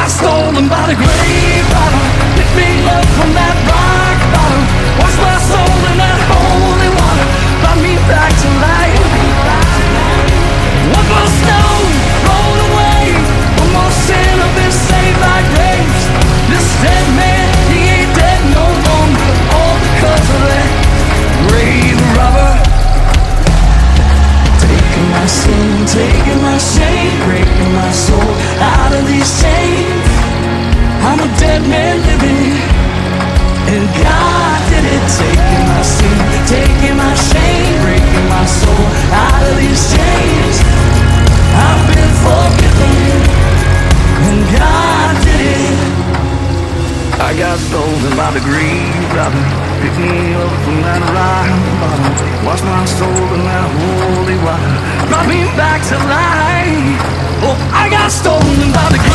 got stolen by the grave robber. Pick me up from that rock bottom. Wash my soul in that holy water. Brought me back to life. One more stone rolled away. One more sinner been saved by grace. This dead man, he ain't dead no longer. All because of that grave robber. Taking my sin, taking my shame, breaking my soul out of these chains. I'm a dead man living, and God did it. Taking my sin, taking my shame, breaking my soul out of these chains. I've been forgiven, and God did it. I got stolen by the grave robber. Pick me up from that rock bottom. Wash my soul in that holy water. Brought me back to life. Oh, I got stolen by the grave.